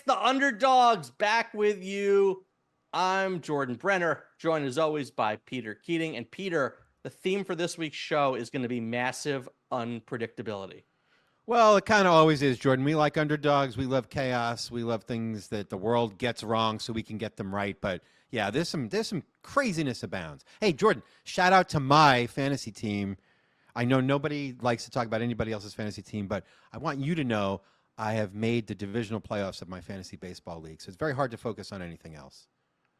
the Underdogs, back with you. I'm Jordan Brenner, joined as always by Peter Keating. And Peter, the theme for this week's show is going to be massive unpredictability. Well, it kind of always is, Jordan. We like underdogs. We love chaos. We love things that the world gets wrong so we can get them right. But yeah, there's some craziness abounds. Hey, Jordan, shout out to my fantasy team. I know nobody likes to talk about anybody else's fantasy team, but I want you to know I have made the divisional playoffs of my fantasy baseball league. So it's very hard to focus on anything else.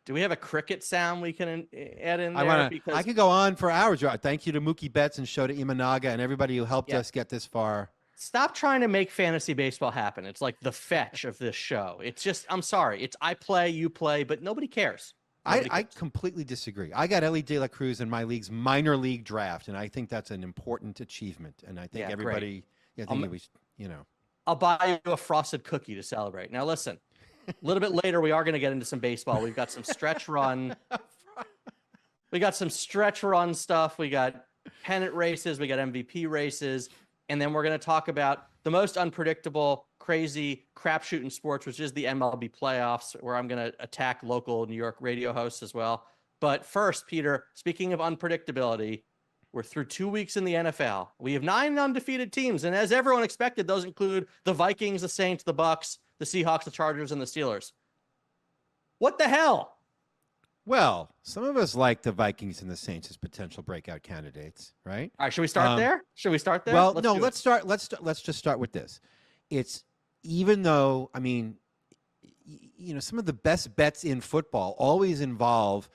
Do we have a cricket sound we can add in there? I could go on for hours. Thank you to Mookie Betts and Shota Imanaga and everybody who helped us get this far. Stop trying to make fantasy baseball happen. It's like the fetch of this show. It's just, I'm sorry. It's I play, you play, but nobody cares. I completely disagree. I got Ellie De La Cruz in my league's minor league draft, and I think that's an important achievement. And I think everybody, I'll buy you a frosted cookie to celebrate. Now, listen, a little bit later, we are going to get into some baseball. We've got some stretch run. We got some stretch run stuff. We got pennant races. We got MVP races. And then we're going to talk about the most unpredictable, crazy crapshoot in sports, which is the MLB playoffs, where I'm going to attack local New York radio hosts as well. But first, Peter, speaking of unpredictability, we're through 2 weeks in the NFL. We have 9 undefeated teams. And as everyone expected, those include the Vikings, the Saints, the Bucks, the Seahawks, the Chargers, and the Steelers. What the hell? Well, some of us like the Vikings and the Saints as potential breakout candidates, right? All right, should we start there? Well, let's just start with this. It's even though, I mean, some of the best bets in football always involve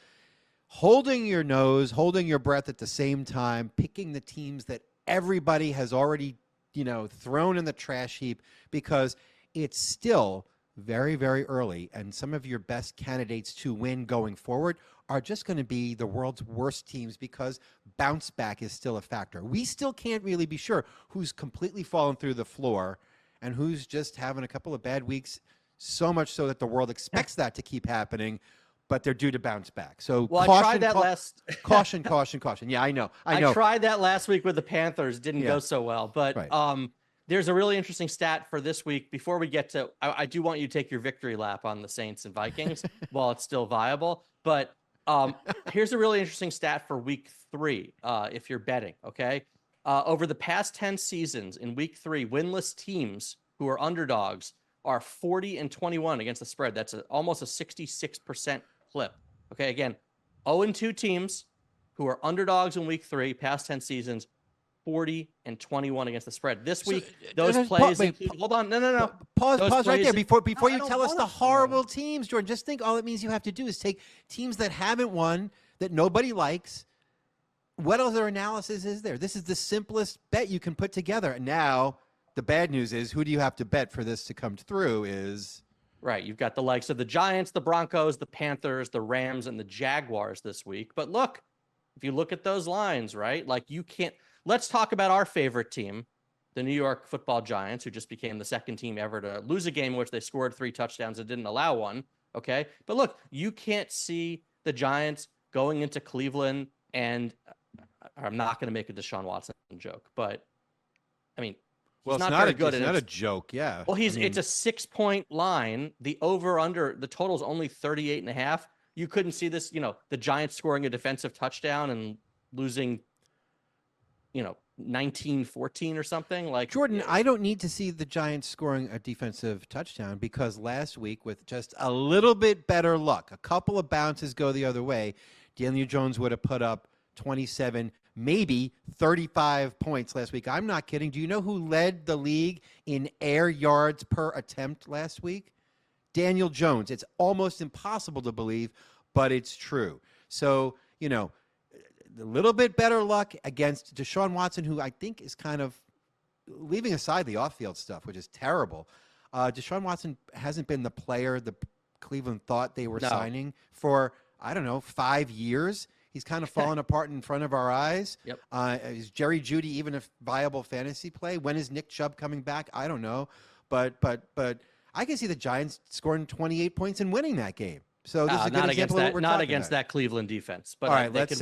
holding your nose, holding your breath at the same time, picking the teams that everybody has already, thrown in the trash heap, because it's still very, very early, and some of your best candidates to win going forward are just going to be the world's worst teams because bounce back is still a factor. We still can't really be sure who's completely fallen through the floor and who's just having a couple of bad weeks, so much so that the world expects that to keep happening, but they're due to bounce back. So I tried that caution. Yeah, I know. I tried that last week with the Panthers. Didn't go so well, but right. There's a really interesting stat for this week. Before we get to, I do want you to take your victory lap on the Saints and Vikings while it's still viable. But here's a really interesting stat for week 3, if you're betting, okay? Over the past 10 seasons in week 3, winless teams who are underdogs are 40-21 against the spread. That's almost a 66% clip. Okay, again, 0-2 teams who are underdogs in week 3, past 10 seasons, 40-21 against the spread. This week, those plays include... Hold on. No. Pause right there before you tell us the horrible teams, Jordan. Just think all it means you have to do is take teams that haven't won, that nobody likes. What other analysis is there? This is the simplest bet you can put together. And now, the bad news is, who do you have to bet for this to come through is... Right. You've got the likes of the Giants, the Broncos, the Panthers, the Rams, and the Jaguars this week. But look, if you look at those lines, right, like you can't... Let's talk about our favorite team, the New York Football Giants, who just became the second team ever to lose a game in which they scored 3 touchdowns and didn't allow one. Okay. But look, you can't see the Giants going into Cleveland, and I'm not going to make a Deshaun Watson joke, but I mean, well, it's not a joke. Yeah. Well, it's a 6-point line. The the total is only 38.5. You couldn't see this, the Giants scoring a defensive touchdown and losing, 19-14 or something like. Jordan, I don't need to see the Giants scoring a defensive touchdown, because last week, with just a little bit better luck, a couple of bounces go the other way, Daniel Jones would have put up 27, maybe 35 points last week. I'm not kidding. Do you know who led the league in air yards per attempt last week? Daniel Jones. It's almost impossible to believe, but it's true. So, a little bit better luck against Deshaun Watson, who I think is kind of, leaving aside the off-field stuff, which is terrible. Deshaun Watson hasn't been the player the Cleveland thought they were signing for, 5 years. He's kind of fallen apart in front of our eyes. Yep. Is Jerry Jeudy even a viable fantasy play? When is Nick Chubb coming back? I don't know. But I can see the Giants scoring 28 points and winning that game. So this is a good example of what we're talking about. Not against that Cleveland defense. But all right, let's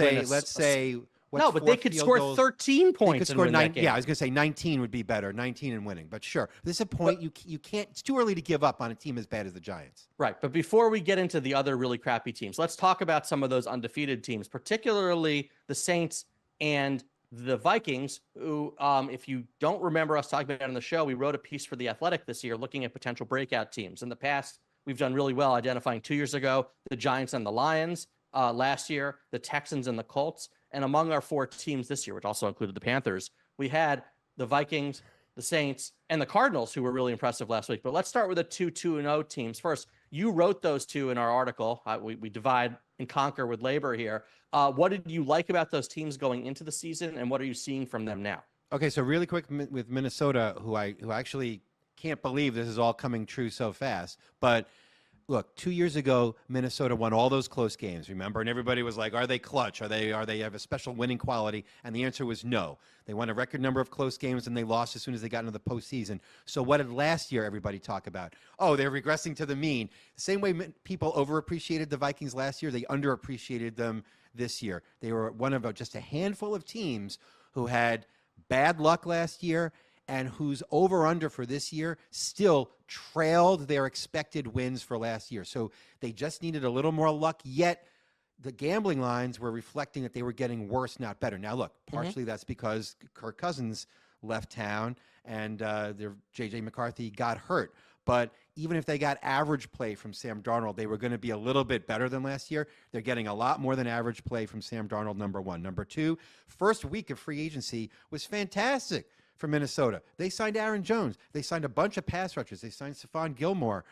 say No, but they could score 13 points and win that game. Yeah, I was going to say 19 would be better, 19 and winning. But sure, this is a point you can't. It's too early to give up on a team as bad as the Giants. Right, but before we get into the other really crappy teams, let's talk about some of those undefeated teams, particularly the Saints and the Vikings, who, if you don't remember us talking about it on the show, we wrote a piece for The Athletic this year looking at potential breakout teams. In the past, we've done really well identifying 2 years ago the Giants and the Lions, last year the Texans and the Colts. And among our 4 teams this year, which also included the Panthers, we had the Vikings, the Saints, and the Cardinals, who were really impressive last week. But let's start with the 2-2-0 teams first. You wrote those 2 in our article. We divide and conquer with labor here. What did you like about those teams going into the season, and what are you seeing from them now? Okay, so really quick with Minnesota, who actually can't believe this is all coming true so fast, but look, 2 years ago, Minnesota won all those close games, remember? And everybody was like, are they clutch? Are they have a special winning quality? And the answer was no. They won a record number of close games, and they lost as soon as they got into the postseason. So what did last year everybody talk about? Oh, they're regressing to the mean. The same way people overappreciated the Vikings last year, they underappreciated them this year. They were one of just a handful of teams who had bad luck last year and whose over-under for this year still trailed their expected wins for last year. So they just needed a little more luck, yet the gambling lines were reflecting that they were getting worse, not better. Now, look, partially that's because Kirk Cousins left town and J.J. McCarthy got hurt. But even if they got average play from Sam Darnold, they were going to be a little bit better than last year. They're getting a lot more than average play from Sam Darnold, number one. Number two, first week of free agency was fantastic for Minnesota. They signed Aaron Jones. They signed a bunch of pass rushers. They signed Stephon Gilmore.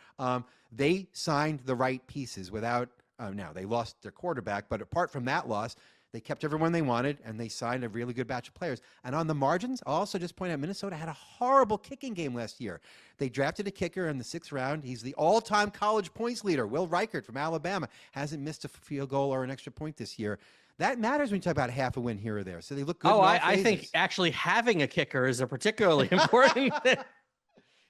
They signed the right pieces without now, they lost their quarterback, but apart from that loss, they kept everyone they wanted, and they signed a really good batch of players. And on the margins, I'll also just point out Minnesota had a horrible kicking game last year. They drafted a kicker in the 6th round. He's the all-time college points leader. Will Reichert from Alabama hasn't missed a field goal or an extra point this year. That matters when you talk about half a win here or there. So they look good. I think actually having a kicker is a particularly important thing.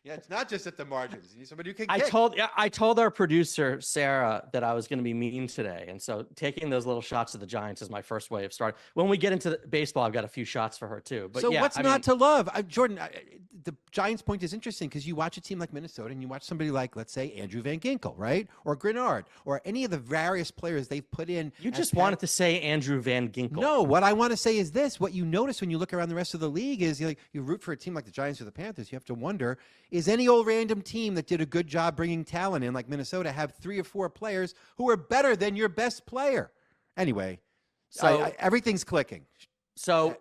Yeah, it's not just at the margins. You need somebody who can kick. I told our producer, Sarah, that I was going to be mean today. And so taking those little shots at the Giants is my first way of starting. When we get into baseball, I've got a few shots for her too. But so what's not to love? Jordan, the Giants point is interesting because you watch a team like Minnesota and you watch somebody like, let's say, Andrew Van Ginkel, right? Or Grenard, or any of the various players they've put in. You just wanted to say Andrew Van Ginkel. No, what I want to say is this. What you notice when you look around the rest of the league is you root for a team like the Giants or the Panthers. You have to wonder, is any old random team that did a good job bringing talent in like Minnesota have 3 or 4 players who are better than your best player? Anyway, so everything's clicking. So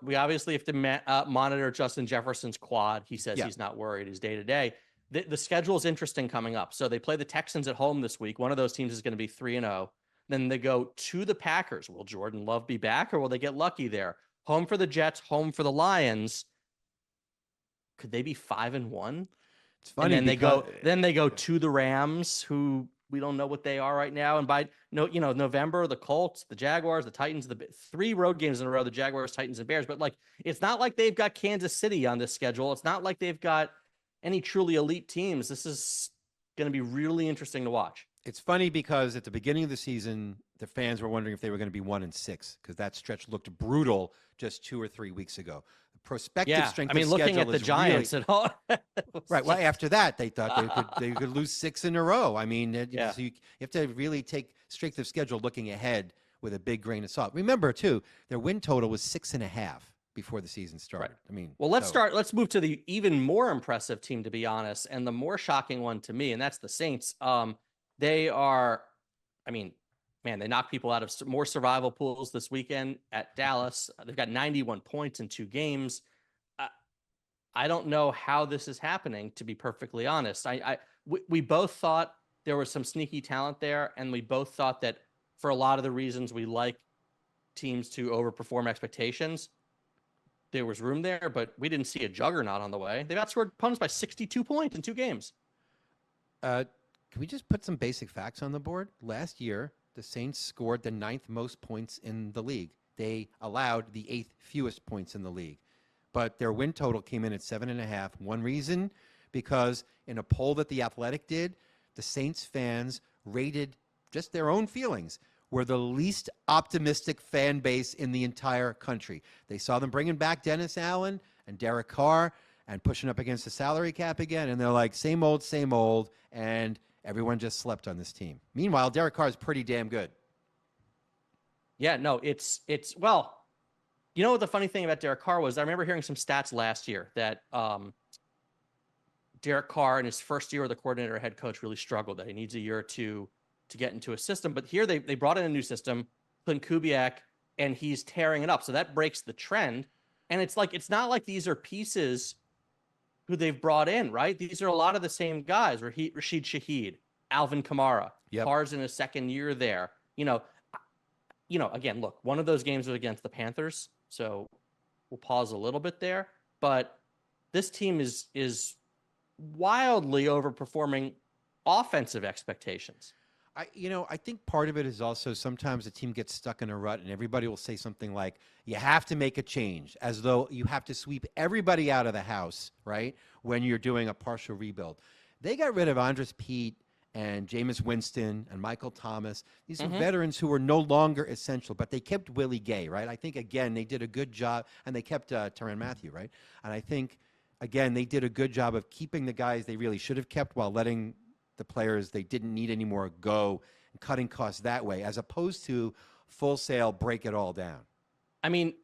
we obviously have to monitor Justin Jefferson's quad. He says he's not worried. He's day to day. The schedule is interesting coming up. So they play the Texans at home this week. One of those teams is going to be 3-0. Then they go to the Packers. Will Jordan Love be back, or will they get lucky there? Home for the Jets, home for the Lions. Could they be 5-1? It's funny. And then they go to the Rams, who we don't know what they are right now. And by November, the Colts, the Jaguars, the Titans, the 3 road games in a row, the Jaguars, Titans, and Bears. But it's not like they've got Kansas City on this schedule. It's not like they've got any truly elite teams. This is going to be really interesting to watch. It's funny because at the beginning of the season, the fans were wondering if they were going to be 1-6 because that stretch looked brutal just 2 or 3 weeks ago. Prospective strength of schedule looking at the Giants really, at all. right. Well, after that, they thought they could lose 6 in a row. I mean, so you have to really take strength of schedule looking ahead with a big grain of salt. Remember, too, their win total was 6.5 before the season started. Right. I mean, well, let's move to the even more impressive team, to be honest, and the more shocking one to me, and that's the Saints. They are, man, they knocked people out of more survival pools this weekend at Dallas. They've got 91 points in 2 games. I don't know how this is happening, to be perfectly honest. We both thought there was some sneaky talent there, and we both thought that for a lot of the reasons we like teams to overperform expectations, there was room there, but we didn't see a juggernaut on the way. They've outscored opponents by 62 points in 2 games. Can we just put some basic facts on the board? Last year, the Saints scored the 9th most points in the league. They allowed the 8th fewest points in the league. But their win total came in at 7.5. One reason, because in a poll that The Athletic did, the Saints fans rated just their own feelings. were the least optimistic fan base in the entire country. They saw them bringing back Dennis Allen and Derek Carr and pushing up against the salary cap again, and they're like, same old, and everyone just slept on this team. Meanwhile, Derek Carr is pretty damn good. Yeah, no, it's well, you know what the funny thing about Derek Carr was? I remember hearing some stats last year that Derek Carr in his first year of the coordinator or head coach really struggled, that he needs a year or two to get into a system. But here they brought in a new system, Clint Kubiak, and he's tearing it up. So that breaks the trend. And it's not like these are pieces who they've brought in, right? These are a lot of the same guys. Rashid Shaheed, Alvin Kamara, Carr's in his second year there. Again, look, one of those games was against the Panthers, so we'll pause a little bit there. But this team is wildly overperforming offensive expectations. I think part of it is also sometimes a team gets stuck in a rut and everybody will say something like, you have to make a change, as though you have to sweep everybody out of the house, right, when you're doing a partial rebuild. They got rid of Andres Pete and Jameis Winston and Michael Thomas. These are veterans who were no longer essential, but they kept Willie Gay, right? I think, again, they did a good job, and they kept Tyrann Mathieu, right? And I think, again, they did a good job of keeping the guys they really should have kept while letting the players they didn't need anymore go and cutting costs that way, as opposed to full sale break it all down. I mean,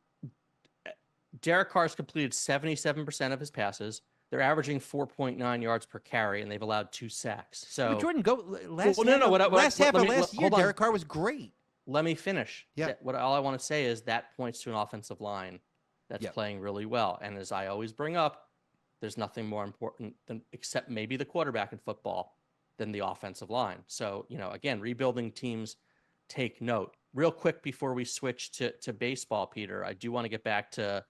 Derek Carr's completed 77% of his passes. They're averaging 4.9 yards per carry, and they've allowed 2 sacks. So, Jordan, go last half of last year. Derek Carr was great. Let me finish. Yeah. All I want to say is that points to an offensive line that's playing really well. And as I always bring up, there's nothing more important than, except maybe the quarterback in football, than the offensive line. So, again, rebuilding teams take note. Real quick before we switch to baseball, Peter, I do want to get back to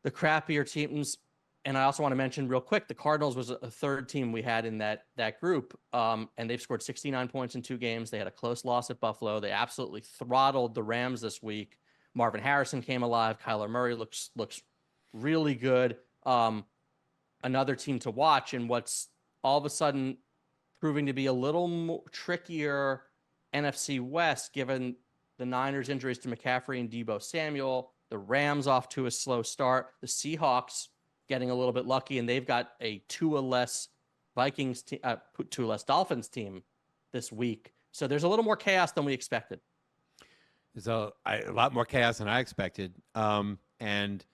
the crappier teams. And I also want to mention real quick, the Cardinals was a third team we had in that group. And they've scored 69 points in 2 games. They had a close loss at Buffalo. They absolutely throttled the Rams this week. Marvin Harrison came alive. Kyler Murray looks really good. Another team to watch, and what's all of a sudden proving to be a little more trickier NFC West, given the Niners' injuries to McCaffrey and Deebo Samuel, the Rams off to a slow start, the Seahawks getting a little bit lucky, and they've got a 2-less Vikings team, 2-less Dolphins team this week. So there's a little more chaos than we expected. There's a lot more chaos than I expected. And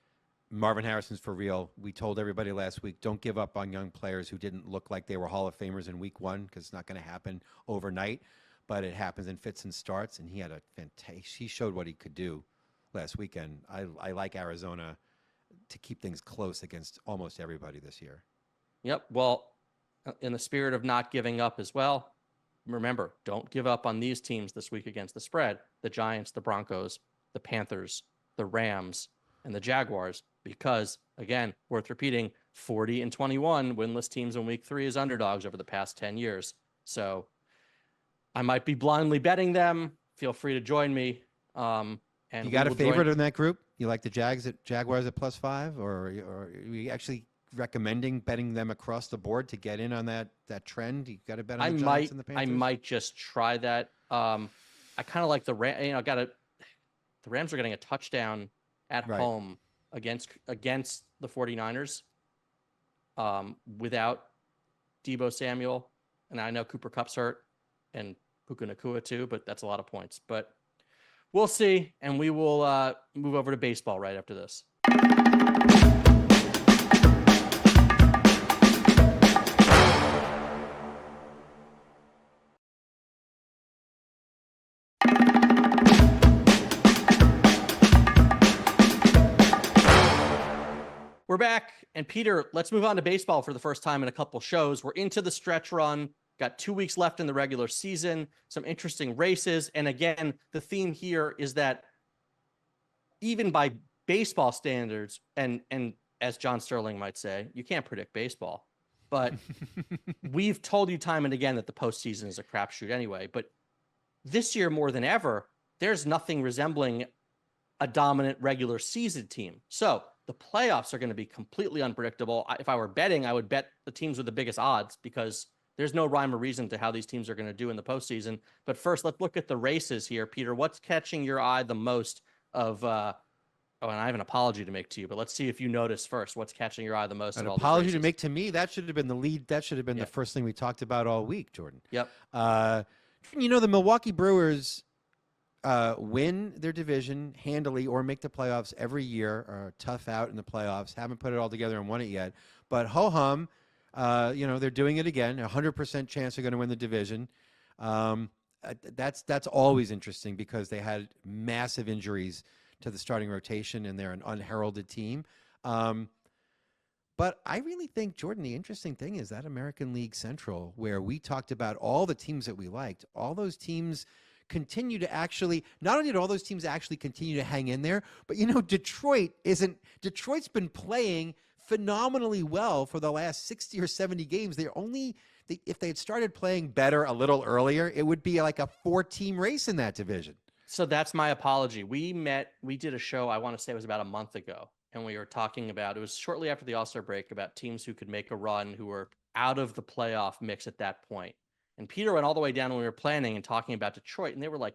Marvin Harrison's for real. We told everybody last week, don't give up on young players who didn't look like they were Hall of Famers in week 1, because it's not going to happen overnight, but it happens in fits and starts, and he had he showed what he could do last weekend. I like Arizona to keep things close against almost everybody this year. Yep. Well, in the spirit of not giving up as well, remember, don't give up on these teams this week against the spread. The Giants, the Broncos, the Panthers, the Rams, and the Jaguars, because, again, worth repeating, 40-21 winless teams in week 3 as underdogs over the past 10 years. So I might be blindly betting them. Feel free to join me. And you got a favorite in that group? You like the Jaguars at +5, or are you actually recommending betting them across the board to get in on that trend? You got to bet on the Giants and the Panthers? I might just try that. I kind of like the Rams. The Rams are getting a touchdown at home against the 49ers without Deebo Samuel. And I know Cooper Kupp's hurt and Puka Nacua too, but that's a lot of points. But we'll see, and we will move over to baseball right after this. We're back, and Peter, let's move on to baseball for the first time in a couple shows. We're into the stretch run. Got 2 weeks left in the regular season, some interesting races. And again, the theme here is that even by baseball standards, and as John Sterling might say, you can't predict baseball. But we've told you time and again that the postseason is a crapshoot anyway. But this year, more than ever, there's nothing resembling a dominant regular season team. So the playoffs are going to be completely unpredictable. If I were betting, I would bet the teams with the biggest odds, because there's no rhyme or reason to how these teams are going to do in the postseason. But first, let's look at the races here, Peter. What's catching your eye the most of? Oh, and I have an apology to make to you, but let's see if you notice first. What's catching your eye the most? An of all apology these to races? make to me. That should have been the lead. That should have been the first thing we talked about all week, Jordan. Yep. The Milwaukee Brewers win their division handily or make the playoffs every year, or tough out in the playoffs. Haven't put it all together and won it yet. But ho-hum, they're doing it again. 100% chance they're going to win the division. That's always interesting because they had massive injuries to the starting rotation, and they're an unheralded team. But I really think, Jordan, the interesting thing is that American League Central, where we talked about all the teams that we liked, all those teams continue to actually, not only did all those teams actually continue to hang in there, but, Detroit's been playing phenomenally well for the last 60 or 70 games. If they had started playing better a little earlier, it would be like a 4-team race in that division. So that's my apology. We did a show, I want to say it was about a month ago, and we were talking about, it was shortly after the All-Star break, about teams who could make a run, who were out of the playoff mix at that point. And Peter went all the way down when we were planning and talking about Detroit, and they were like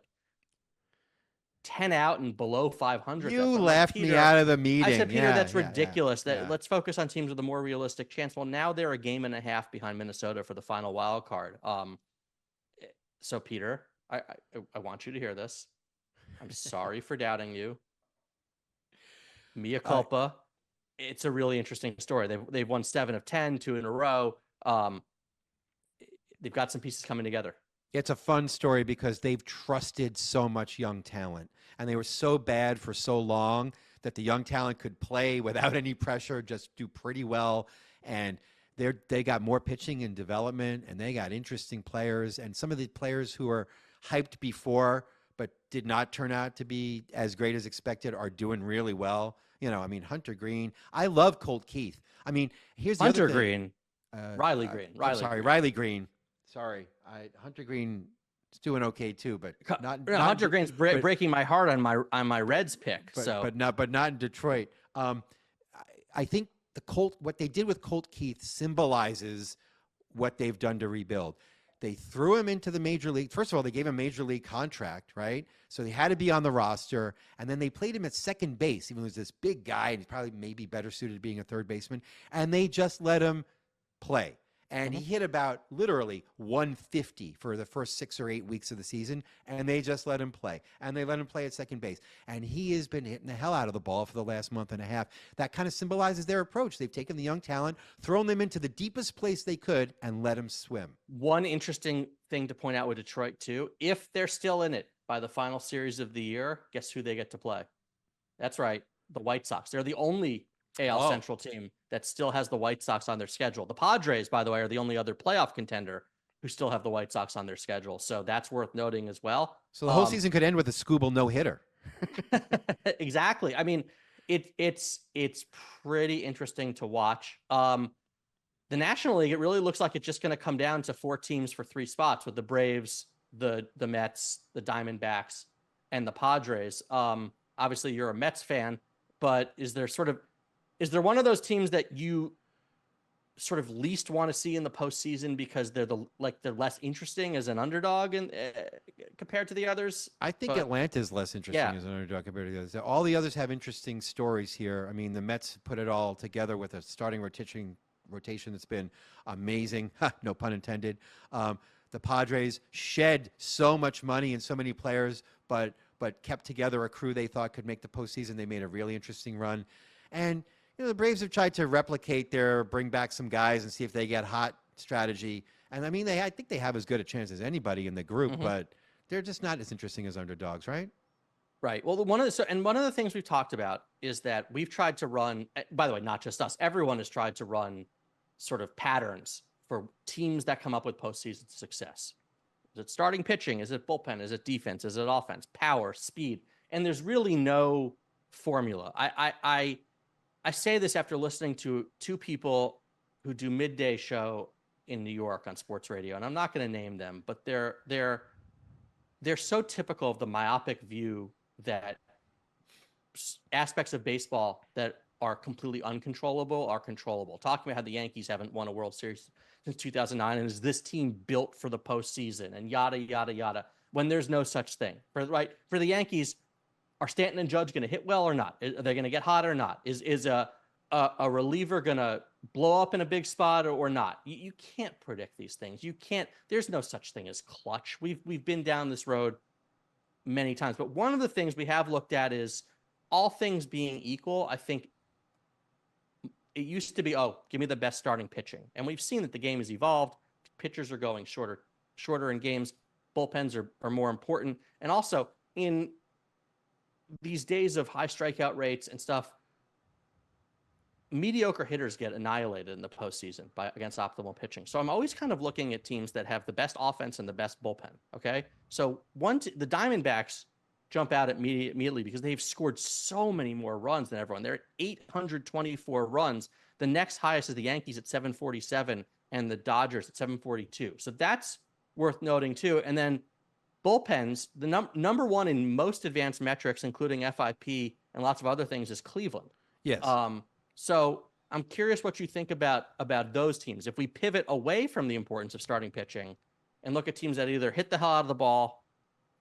10 out and below 500. You left me out of the meeting. I said, Peter, that's ridiculous. Yeah. Let's focus on teams with a more realistic chance. Well, now they're a game and a half behind Minnesota for the final wild card. So Peter, I want you to hear this. I'm sorry for doubting you. Mea culpa. It's a really interesting story. They've won 7 of 10, 2 in a row. They've got some pieces coming together. It's a fun story because they've trusted so much young talent, and they were so bad for so long that the young talent could play without any pressure, just do pretty well. And they got more pitching and development, and they got interesting players. And some of the players who were hyped before but did not turn out to be as great as expected are doing really well. Hunter Green. I love Colt Keith. Here's the Hunter other thing. Green. Riley Green. Riley Green. Sorry. Hunter Green is doing okay too, but Hunter Green's breaking my heart on my Reds pick. But not in Detroit. I think what they did with Colt Keith symbolizes what they've done to rebuild. They threw him into the major league. First of all, they gave him a major league contract, right? So he had to be on the roster. And then they played him at second base, even though he's this big guy and he's probably maybe better suited to being a third baseman. And they just let him play. And he hit about literally 150 for the first 6 or 8 weeks of the season, and they just let him play. And they let him play at second base. And he has been hitting the hell out of the ball for the last month and a half. That kind of symbolizes their approach. They've taken the young talent, thrown them into the deepest place they could, and let them swim. One interesting thing to point out with Detroit, too, if they're still in it by the final series of the year, guess who they get to play? That's right, the White Sox. They're the only AL Central team that still has the White Sox on their schedule. The Padres, by the way, are the only other playoff contender who still have the White Sox on their schedule. So that's worth noting as well. So the whole season could end with a Scooble no-hitter. Exactly. It's pretty interesting to watch. The National League, it really looks like it's just going to come down to 4 teams for 3 spots with the Braves, the Mets, the Diamondbacks, and the Padres. Obviously, you're a Mets fan, but is there one of those teams that you sort of least want to see in the postseason because they're less interesting as an underdog and compared to the others? I think Atlanta's less interesting as an underdog compared to the others. All the others have interesting stories here. The Mets put it all together with a starting rotation that's been amazing. No pun intended. The Padres shed so much money and so many players, but kept together a crew they thought could make the postseason. They made a really interesting run. And the Braves have tried to replicate their bring back some guys and see if they get hot strategy. And I think they have as good a chance as anybody in the group, but they're just not as interesting as underdogs, right? Right. Well, one of the things we've talked about is that we've tried to run, by the way, not just us, everyone has tried to run sort of patterns for teams that come up with postseason success. Is it starting pitching? Is it bullpen? Is it defense? Is it offense? Power, speed? And there's really no formula. I say this after listening to 2 people who do midday show in New York on sports radio, and I'm not going to name them, but they're so typical of the myopic view that aspects of baseball that are completely uncontrollable are controllable. Talking about how the Yankees haven't won a World Series since 2009, and is this team built for the postseason, and yada yada yada. When there's no such thing for the Yankees, are Stanton and Judge going to hit well or not? Are they going to get hot or not? Is a reliever going to blow up in a big spot or not? You can't predict these things. You can't. There's no such thing as clutch. We've been down this road many times. But one of the things we have looked at is, all things being equal, I think it used to be, give me the best starting pitching. And we've seen that the game has evolved. Pitchers are going shorter in games. Bullpens are more important. And also, in these days of high strikeout rates and stuff, mediocre hitters get annihilated in the postseason against optimal pitching. So I'm always kind of looking at teams that have the best offense and the best bullpen. Okay. So the Diamondbacks jump out immediately because they've scored so many more runs than everyone. They're at 824 runs. The next highest is the Yankees at 747 and the Dodgers at 742. So that's worth noting too. And then bullpens, the number one in most advanced metrics, including FIP and lots of other things, is Cleveland. Yes. So I'm curious what you think about those teams. If we pivot away from the importance of starting pitching and look at teams that either hit the hell out of the ball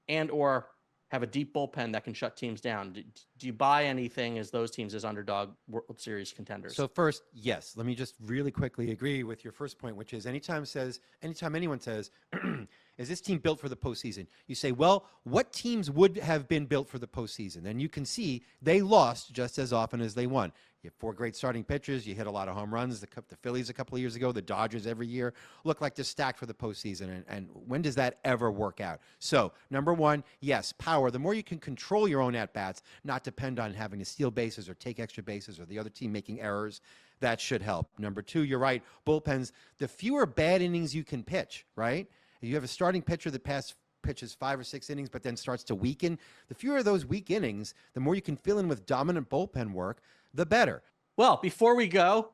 and or have a deep bullpen that can shut teams down, do you buy anything as those teams as underdog World Series contenders? So first, yes. Let me just really quickly agree with your first point, which is anytime anyone says, is this team built for the postseason? You say, well, what teams would have been built for the postseason? And you can see they lost just as often as they won. You have 4 great starting pitchers. You hit a lot of home runs. The Phillies a couple of years ago, the Dodgers every year look like they're stacked for the postseason. And when does that ever work out? So, number one, yes, power. The more you can control your own at-bats, not depend on having to steal bases or take extra bases or the other team making errors, that should help. Number two, you're right, bullpens, the fewer bad innings you can pitch, right? You have a starting pitcher that pitches 5 or 6 innings but then starts to weaken. The fewer of those weak innings, the more you can fill in with dominant bullpen work, the better. Well, before we go,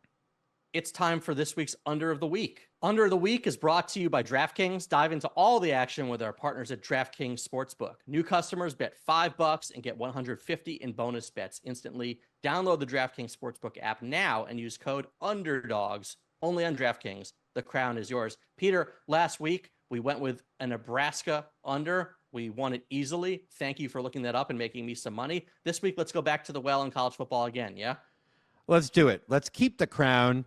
it's time for this week's Under of the Week. Under of the Week is brought to you by DraftKings. Dive into all the action with our partners at DraftKings Sportsbook. New customers bet $5 and get $150 in bonus bets instantly. Download the DraftKings Sportsbook app now and use code UNDERDOGS only on DraftKings. The crown is yours. Peter, last week we went with a Nebraska under. We won it easily. Thank you for looking that up and making me some money. This week, let's go back to the well in college football again, yeah? Let's do it. Let's keep the crown.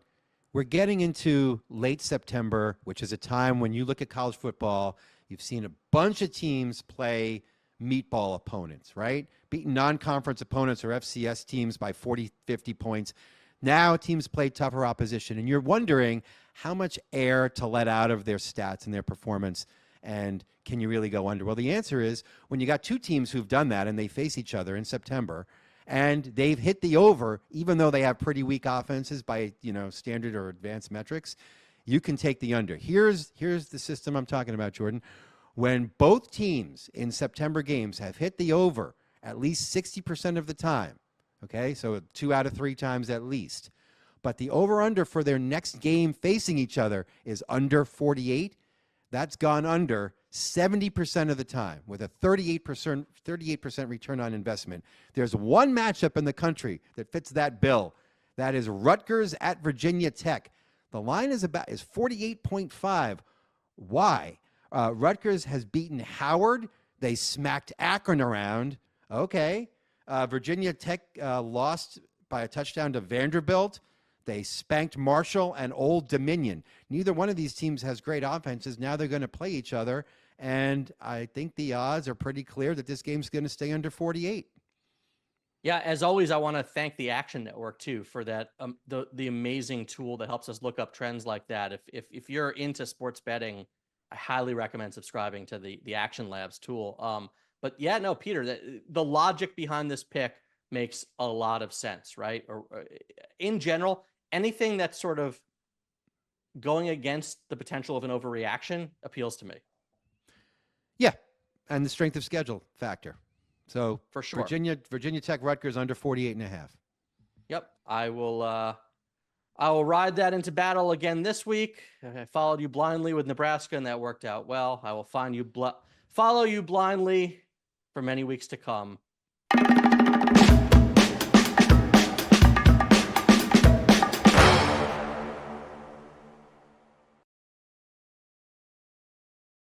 We're getting into late September, which is a time when you look at college football, you've seen a bunch of teams play meatball opponents, right? Beating non-conference opponents or FCS teams by 40, 50 points. Now teams play tougher opposition, and you're wondering how much air to let out of their stats and their performance, and can you really go under? Well, the answer is when you got 2 teams who've done that and they face each other in September, and they've hit the over, even though they have pretty weak offenses by standard or advanced metrics, you can take the under. Here's the system I'm talking about, Jordan. When both teams in September games have hit the over at least 60% of the time, okay, so 2 out of 3 times at least, but the over-under for their next game facing each other is under 48, that's gone under 70% of the time with a 38% return on investment. There's one matchup in the country that fits that bill. That is Rutgers at Virginia Tech. The line is 48.5. Why? Rutgers has beaten Howard. They smacked Akron around. Okay. Virginia Tech lost by a touchdown to Vanderbilt. They spanked Marshall and Old Dominion. Neither one of these teams has great offenses. Now they're going to play each other, and I think the odds are pretty clear that this game's going to stay under 48. Yeah, as always, I want to thank the Action Network, too, for that the amazing tool that helps us look up trends like that. If you're into sports betting, I highly recommend subscribing to the Action Labs tool. But yeah, no, Peter, the logic behind this pick makes a lot of sense, right? Or in general, anything that's sort of going against the potential of an overreaction appeals to me. Yeah, and the strength of schedule factor. So for sure, Virginia Tech, Rutgers under 48.5. Yep, I will ride that into battle again this week. I followed you blindly with Nebraska, and that worked out well. I will follow you blindly for many weeks to come.